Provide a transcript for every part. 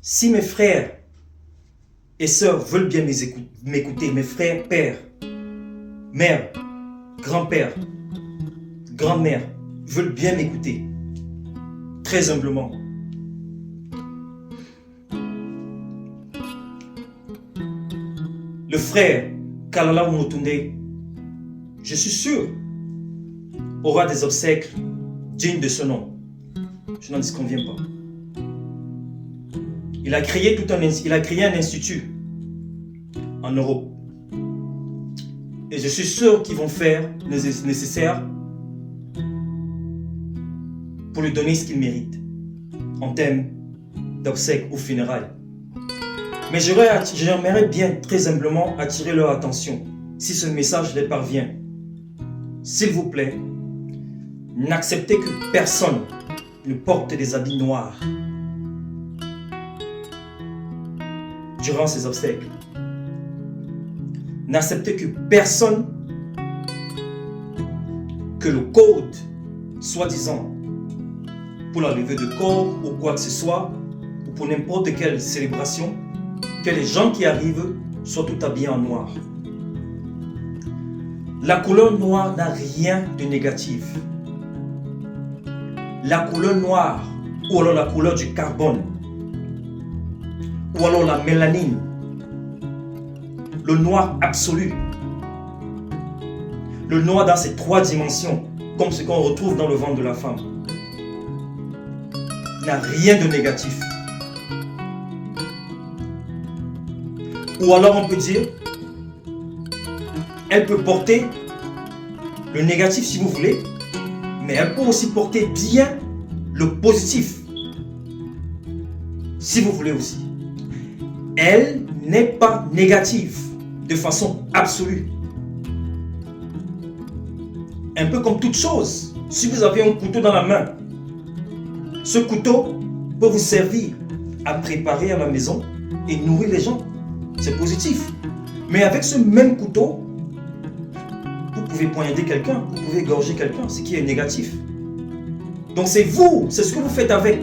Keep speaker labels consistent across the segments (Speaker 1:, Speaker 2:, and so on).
Speaker 1: Si mes frères et sœurs veulent bien m'écouter, mes frères, pères, mères, grands-pères, grand-mères veulent bien m'écouter, très humblement. Le frère Kalala Motunde, je suis sûr, aura des obsèques dignes de ce nom. Je n'en disconviens pas. Il a créé un institut en Europe. Et je suis sûr qu'ils vont faire le nécessaire pour lui donner ce qu'il mérite en termes d'obsèques ou funérailles. Mais j'aimerais bien très humblement attirer leur attention, si ce message les parvient. S'il vous plaît, n'acceptez que personne ne porte des habits noirs durant ces obsèques. N'acceptez que personne, que le code, soi-disant, pour la levée de corps ou quoi que ce soit, ou pour n'importe quelle célébration, que les gens qui arrivent soient tout habillés en noir. La couleur noire n'a rien de négatif. La couleur noire, ou alors la couleur du carbone, ou alors la mélanine, le noir absolu, le noir dans ses 3 dimensions, comme ce qu'on retrouve dans le ventre de la femme, n'a rien de négatif. Ou alors on peut dire, elle peut porter le négatif si vous voulez, mais elle peut aussi porter bien le positif, si vous voulez aussi. Elle n'est pas négative de façon absolue. Un peu comme toute chose, si vous avez un couteau dans la main, ce couteau peut vous servir à préparer à la maison et nourrir les gens. C'est positif. Mais avec ce même couteau, vous pouvez poignarder quelqu'un, vous pouvez égorger quelqu'un, ce qui est négatif. Donc c'est vous, c'est ce que vous faites avec,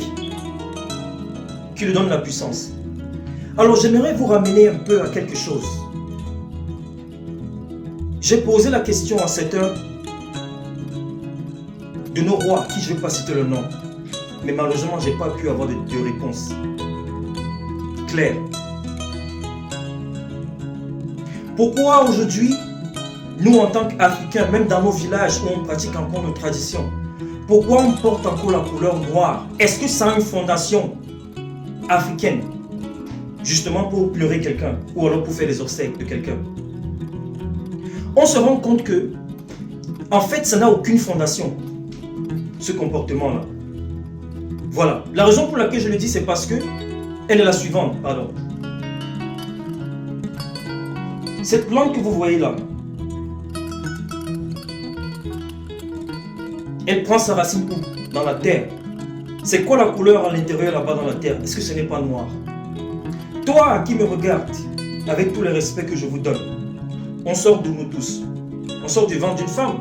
Speaker 1: qui lui donne la puissance. Alors j'aimerais vous ramener un peu à quelque chose. J'ai posé la question à cette heure de nos rois, qui je ne vais pas citer le nom, mais malheureusement je n'ai pas pu avoir de réponse claire. Pourquoi aujourd'hui, nous en tant qu'Africains, même dans nos villages où on pratique encore nos traditions, pourquoi on porte encore la couleur noire? Est-ce que ça a une fondation africaine? Justement pour pleurer quelqu'un, ou alors pour faire les obsèques de quelqu'un. On se rend compte que, en fait, ça n'a aucune fondation, ce comportement-là. Voilà. La raison pour laquelle je le dis, c'est parce que, elle est la suivante, pardon. Cette plante que vous voyez là, elle prend sa racine où? Dans la terre. C'est quoi la couleur à l'intérieur là-bas dans la terre? Est-ce que ce n'est pas noir? Toi qui me regardes, avec tout le respect que je vous donne, on sort de nous tous. On sort du ventre d'une femme.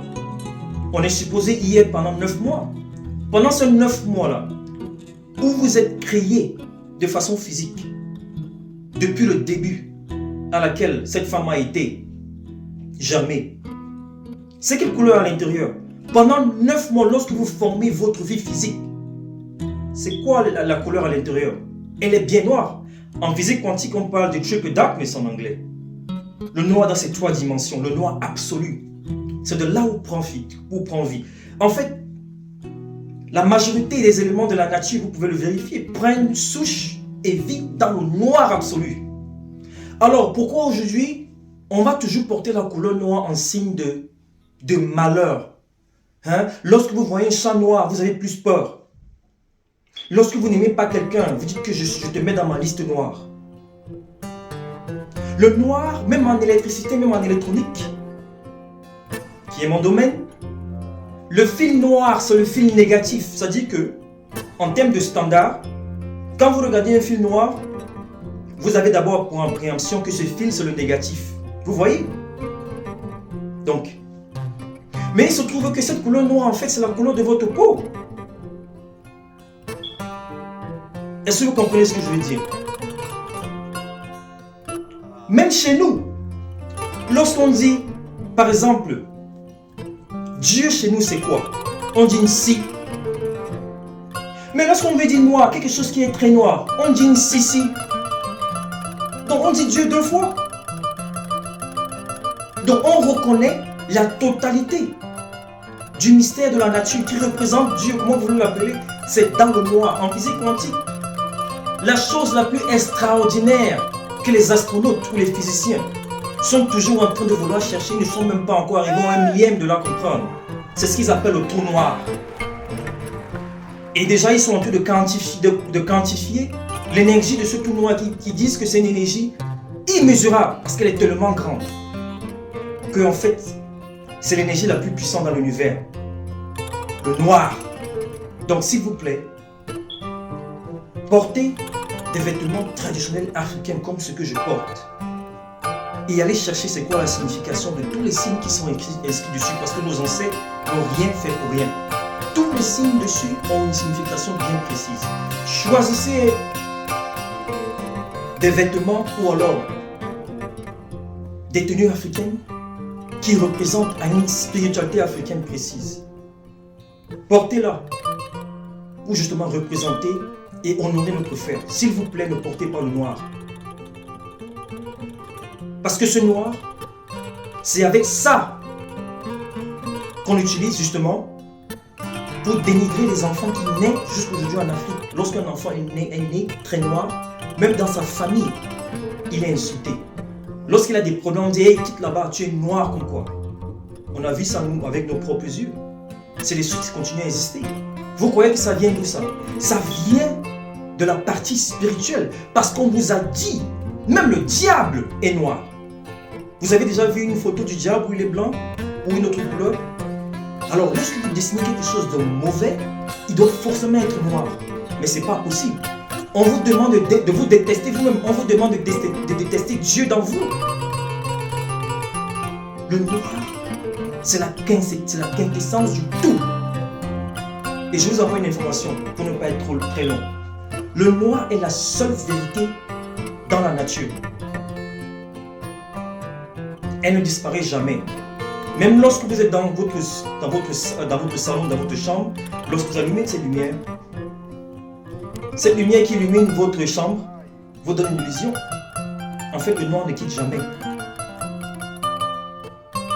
Speaker 1: On est supposé y être pendant 9 mois. Pendant ces 9 mois-là, où vous êtes créé de façon physique, depuis le début à laquelle cette femme a été, jamais. C'est quelle couleur à l'intérieur? Pendant 9 mois, lorsque vous formez votre vie physique, c'est quoi la couleur à l'intérieur? Elle est bien noire. En physique quantique, on parle de triple darkness en anglais. Le noir dans ses 3 dimensions, le noir absolu. C'est de là où prend vie. En fait, la majorité des éléments de la nature, vous pouvez le vérifier, prennent souche et vivent dans le noir absolu. Alors, pourquoi aujourd'hui, on va toujours porter la couleur noire en signe de malheur? Lorsque vous voyez un chat noir, vous avez plus peur. Lorsque vous n'aimez pas quelqu'un, vous dites que je te mets dans ma liste noire. Le noir, même en électricité, même en électronique, qui est mon domaine, le fil noir, c'est le fil négatif. C'est-à-dire que, en termes de standard, quand vous regardez un fil noir, vous avez d'abord pour appréhension que ce fil, c'est le négatif. Vous voyez? Donc, mais il se trouve que cette couleur noire, en fait, c'est la couleur de votre peau. Est-ce que vous comprenez ce que je veux dire? Même chez nous, lorsqu'on dit, par exemple, Dieu chez nous c'est quoi? On dit Nsi. Mais lorsqu'on veut dire noir, quelque chose qui est très noir, on dit Nsisi. Donc on dit Dieu deux fois. Donc on reconnaît la totalité du mystère de la nature qui représente Dieu, comment vous l'appelez, c'est dans le noir, en physique quantique. La chose la plus extraordinaire que les astronautes ou les physiciens sont toujours en train de vouloir chercher, ils ne sont même pas encore arrivés à un millième de la comprendre. C'est ce qu'ils appellent le trou noir. Et déjà, ils sont en train de quantifier l'énergie de ce trou noir qui disent que c'est une énergie immesurable parce qu'elle est tellement grande que en fait, c'est l'énergie la plus puissante dans l'univers. Le noir. Donc, s'il vous plaît, portez des vêtements traditionnels africains comme ceux que je porte. Et allez chercher c'est quoi la signification de tous les signes qui sont inscrits dessus parce que nos ancêtres n'ont rien fait pour rien. Tous les signes dessus ont une signification bien précise. Choisissez des vêtements ou alors des tenues africaines qui représentent une spiritualité africaine précise. Portez-la pour justement représenter et honorer notre frère. S'il vous plaît, ne portez pas le noir. Parce que ce noir, c'est avec ça qu'on utilise justement pour dénigrer les enfants qui naissent jusqu'aujourd'hui en Afrique. Lorsqu'un enfant est né très noir, même dans sa famille, il est insulté. Lorsqu'il a des problèmes, on dit hey, quitte là-bas, tu es noir comme quoi. On a vu ça nous avec nos propres yeux. C'est les suites qui continuent à exister. Vous croyez que ça vient d'où ça? Ça vient de la partie spirituelle. Parce qu'on vous a dit, même le diable est noir. Vous avez déjà vu une photo du diable où il est blanc ou une autre couleur? Alors lorsque vous dessinez quelque chose de mauvais, il doit forcément être noir. Mais ce n'est pas possible. On vous demande de vous détester vous-même. On vous demande de détester Dieu dans vous. Le noir, c'est la quintessence du tout. Et je vous envoie une information pour ne pas être trop très long. Le noir est la seule vérité dans la nature. Elle ne disparaît jamais. Même lorsque vous êtes dans votre salon, dans votre chambre, lorsque vous allumez cette lumière qui illumine votre chambre vous donne une illusion. En fait, le noir ne quitte jamais.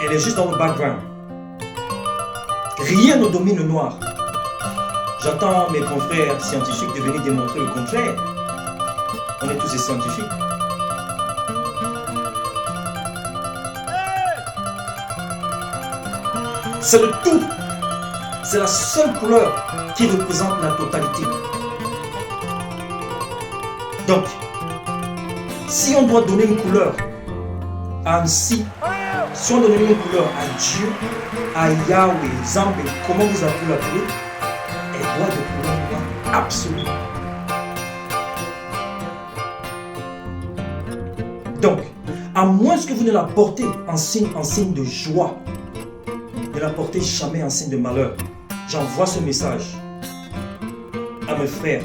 Speaker 1: Elle est juste dans le background. Rien ne domine le noir. J'attends mes confrères scientifiques de venir démontrer le contraire. On est tous des scientifiques. C'est le tout. C'est la seule couleur qui représente la totalité. Donc, si on doit donner une couleur à Nsi, si on doit donner une couleur à Dieu, à Yahweh, Zambé, comment vous avez pu l'appeler, elle doit de couleur noire absolue. Donc, à moins que vous ne la portez en signe de joie, ne la portez jamais en signe de malheur. J'envoie ce message à mes frères,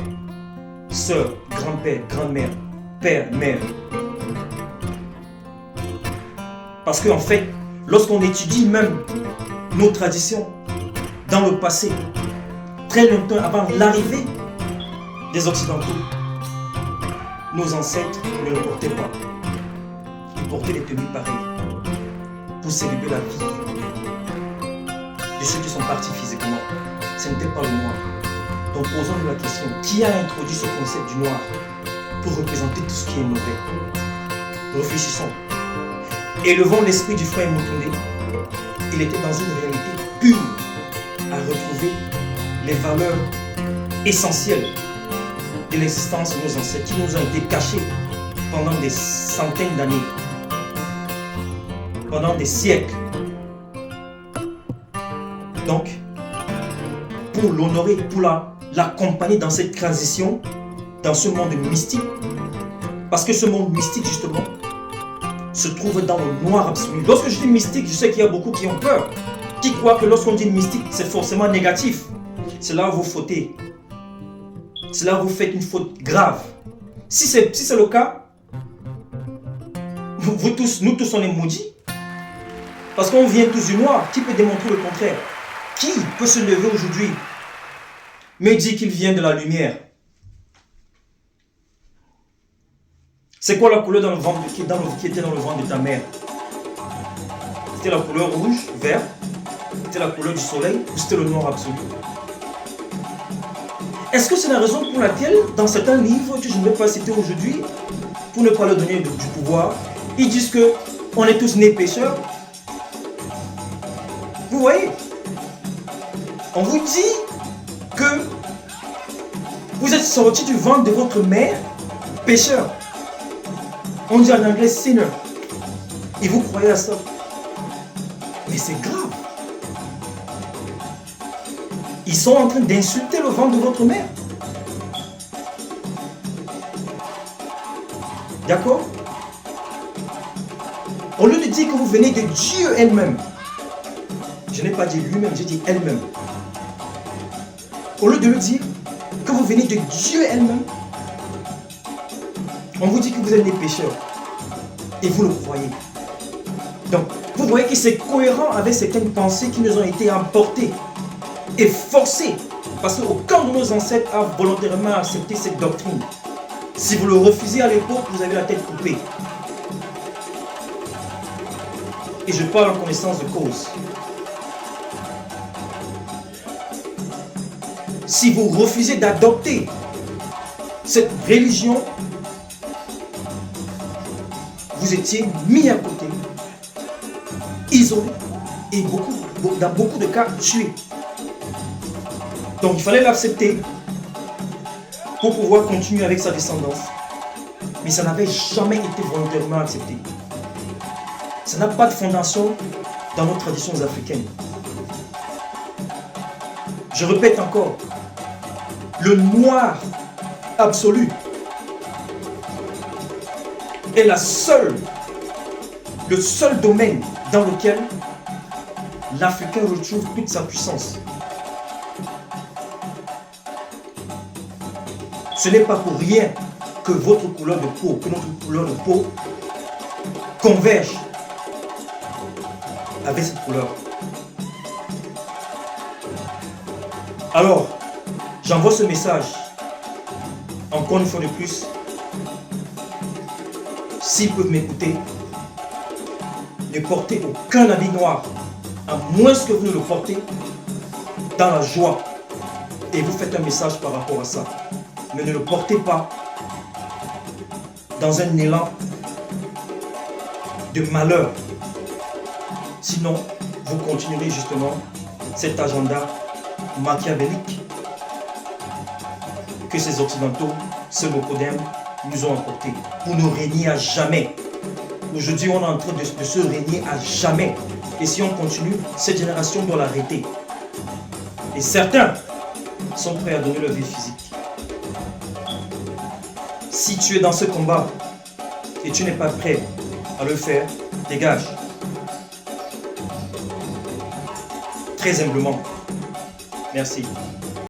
Speaker 1: sœurs, grand-père, grand-mère, père, mère. Parce qu'en fait, lorsqu'on étudie même nos traditions dans le passé, très longtemps avant l'arrivée des Occidentaux, nos ancêtres ne le portaient pas. Ils portaient des tenues pareilles pour célébrer la vie de ceux qui sont partis physiquement. Ce n'était pas le noir. Donc posons-nous la question, qui a introduit ce concept du noir pour représenter tout ce qui est mauvais? Réfléchissons. Élevons l'esprit du frère Mutunde. Il était dans une réalité pure à retrouver les valeurs essentielles de l'existence de nos ancêtres qui nous ont été cachées pendant des centaines d'années, pendant des siècles. Donc, pour l'honorer, pour l'accompagner dans cette transition, dans ce monde mystique, parce que ce monde mystique, justement, se trouve dans le noir absolu. Lorsque je dis mystique, je sais qu'il y a beaucoup qui ont peur, qui croient que lorsqu'on dit mystique, c'est forcément négatif. C'est là où vous fautez. C'est là où vous faites une faute grave. Si c'est le cas, vous tous, nous tous, on est maudits. Parce qu'on vient tous du noir. Qui peut démontrer le contraire? Qui peut se lever aujourd'hui, me dit qu'il vient de la lumière? C'est quoi la couleur dans le ventre, qui était dans le ventre de ta mère? C'était la couleur rouge, vert? C'était la couleur du soleil ou c'était le noir absolu? Est-ce que c'est la raison pour laquelle, dans certains livres que je ne vais pas citer aujourd'hui, pour ne pas leur donner du pouvoir, ils disent que on est tous nés pécheurs? Vous voyez? On vous dit que vous êtes sortis du ventre de votre mère pécheur. On dit en anglais sinner. Et vous croyez à ça? Mais c'est grave. Ils sont en train d'insulter le ventre de votre mère. D'accord? Au lieu de dire que vous venez de Dieu elle-même, je n'ai pas dit lui-même, j'ai dit elle-même. Au lieu de le dire que vous venez de Dieu elle-même, on vous dit que vous êtes des pécheurs. Et vous le croyez. Donc, vous voyez que c'est cohérent avec certaines pensées qui nous ont été emportées et forcées. Parce qu'aucun de nos ancêtres a volontairement accepté cette doctrine. Si vous le refusez à l'époque, vous avez la tête coupée. Et je parle en connaissance de cause. Si vous refusez d'adopter cette religion, vous étiez mis à côté, isolé et dans beaucoup de cas tué. Donc il fallait l'accepter pour pouvoir continuer avec sa descendance. Mais ça n'avait jamais été volontairement accepté. Ça n'a pas de fondation dans nos traditions africaines. Je répète encore, le noir absolu est le seul domaine dans lequel l'Africain retrouve toute sa puissance. Ce n'est pas pour rien que votre couleur de peau, que notre couleur de peau converge avec cette couleur. Alors, j'envoie ce message, encore une fois de plus, s'ils peuvent m'écouter, ne portez aucun habit noir, à moins que vous ne le portez dans la joie. Et vous faites un message par rapport à ça. Mais ne le portez pas dans un élan de malheur. Sinon, vous continuerez justement cet agenda machiavélique que ces Occidentaux, ces Bocodem, nous ont apporté pour nous régner à jamais. Aujourd'hui, on est en train de se régner à jamais. Et si on continue, cette génération doit l'arrêter. Et certains sont prêts à donner leur vie physique. Si tu es dans ce combat et tu n'es pas prêt à le faire, dégage. Très humblement. Merci.